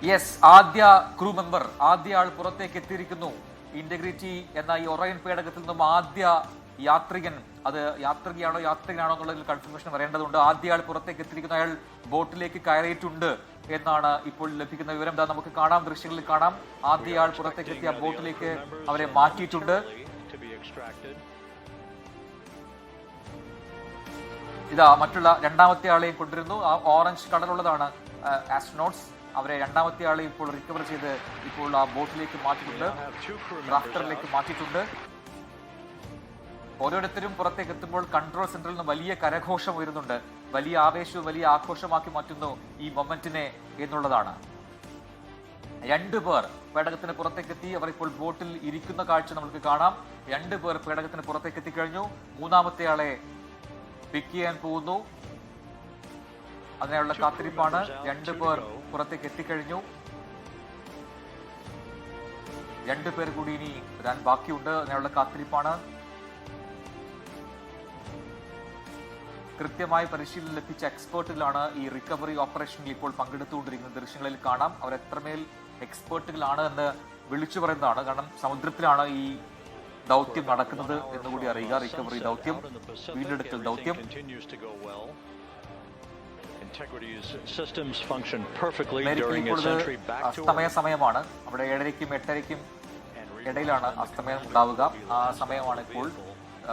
Yes, ആദ്യ crew member, ആദ്യ ആൾ പുറത്തേക്ക് എത്തിയിരിക്കുന്നു. ഇന്റഗ്രിറ്റി എന്ന ഈ ഒറയൻ പേടകത്തിൽ നിന്നും ആദ്യ യാത്രികൻ, അത് യാത്രികയാണോ യാത്രികനാണോ എന്നുള്ളതിൽ കൺഫർമേഷൻ വരേണ്ടതുണ്ട്. ആദ്യ ആൾ പുറത്തേക്ക് എത്തിയിരിക്കുന്ന അയാൾ ബോട്ടിലേക്ക് കയറിയിട്ടുണ്ട് എന്നാണ് ഇപ്പോൾ ലഭിക്കുന്ന വിവരം. ഇതാ നമുക്ക് കാണാം, ദൃശ്യങ്ങളിൽ കാണാം. ആദ്യ ആൾ പുറത്തേക്ക് എത്തിയ ബോട്ടിലേക്ക് അവരെ മാറ്റിയിട്ടുണ്ട്. ഇതാ മറ്റുള്ള രണ്ടാമത്തെ ആളെയും കൊണ്ടുവരുന്നു. ആ ഓറഞ്ച് കളറുള്ളതാണ് ആസ്ട്രോനോട്ട്സ്. അവരെ രണ്ടാമത്തെ ആളെ ഇപ്പോൾ റിക്കവർ ചെയ്ത് ഇപ്പോൾ ആ ബോട്ടിലേക്ക് മാറ്റിയിട്ടുണ്ട്, റാഫ്റ്ററിലേക്ക് മാറ്റിയിട്ടുണ്ട്. ഓരോരുത്തരും പുറത്തേക്ക് എത്തുമ്പോൾ കൺട്രോൾ സെന്ററിൽ നിന്ന് വലിയ കരഘോഷം ഉയരുന്നുണ്ട്. വലിയ ആവേശവും വലിയ ആഘോഷമാക്കി മാറ്റുന്നു ഈ മൊമെന്റിനെ എന്നുള്ളതാണ്. 2 പേർ പേടകത്തിന് പുറത്തേക്ക് എത്തി. അവർ ഇപ്പോൾ ബോട്ടിൽ ഇരിക്കുന്ന കാഴ്ച നമുക്ക് കാണാം. 2 പേർ പേടകത്തിന് പുറത്തേക്ക് എത്തിക്കഴിഞ്ഞു. മൂന്നാമത്തെ ആളെ പിക്ക് ചെയ്യാൻ പോകുന്നു. അതിനുള്ള കാത്തിരിപ്പാണ്. 2 പേർ പുറത്തേക്ക് എത്തിക്കഴിഞ്ഞു. 2 പേർ കൂടി ഇനി വരാൻ ബാക്കിയുണ്ട്. അതിനുള്ള കാത്തിരിപ്പാണ്. കൃത്യമായി പരിശീലനം ലഭിച്ച എക്സ്പേർട്ടുകളാണ് ഈ റിക്കവറി ഓപ്പറേഷനിൽ ഇപ്പോൾ പങ്കെടുത്തുകൊണ്ടിരിക്കുന്ന ദൃശ്യങ്ങളിൽ കാണാം. അവർ എത്രമേൽ എക്സ്പേർട്ടുകളാണ് എന്ന് വിളിച്ചു പറയുന്നതാണ്. കാരണം സമുദ്രത്തിലാണ് ഈ ദൗത്യം നടക്കുന്നത് എന്നുകൂടി അറിയുക. റിക്കവറി ദൗത്യം, വീണ്ടെടുക്കൽ ദൗത്യം. അസ്തമയ സമയമാണ്. അവിടെ 7:30-ക്കും 8:30-ക്കും ഇടയിലാണ് അസ്തമയം ഉണ്ടാവുക. ആ സമയമാണ് ഇപ്പോൾ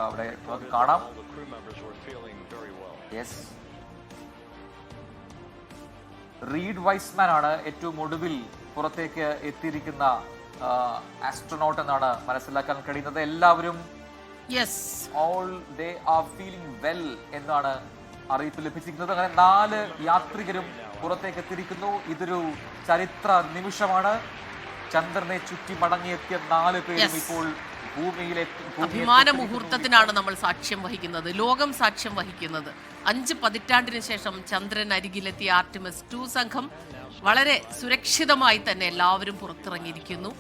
അവിടെ നമുക്ക് കാണാം. യെസ്, റീഡ് വൈസ്മാൻ ആണ് ഏറ്റവും ഒടുവിൽ പുറത്തേക്ക് എത്തിയിരിക്കുന്ന ആസ്ട്രോനോട്ട് എന്നാണ് മനസ്സിലാക്കാൻ കഴിയുന്നത്. എല്ലാവരും all they are feeling well എന്നാണ് അറിയിപ്പ് ലഭിച്ചിരിക്കുന്നത്. അങ്ങനെ 4 യാത്രികരും പുറത്തേക്ക് എത്തിയിരിക്കുന്നു. ഇതൊരു ചരിത്ര നിമിഷമാണ്. ചന്ദ്രനെ ചുറ്റി മടങ്ങിയെത്തിയ 4 പേരും ഇപ്പോൾ അഭിമാന മുഹൂർത്തത്തിനാണ് നമ്മൾ സാക്ഷ്യം വഹിക്കുന്നത്, ലോകം സാക്ഷ്യം വഹിക്കുന്നത്. 5 പതിറ്റാണ്ടിന് ശേഷം ചന്ദ്രൻ അരികിലെത്തിയ ആർട്ടിമിസ് 2 സംഘം വളരെ സുരക്ഷിതമായി തന്നെ എല്ലാവരും പുറത്തിറങ്ങിയിരിക്കുന്നു.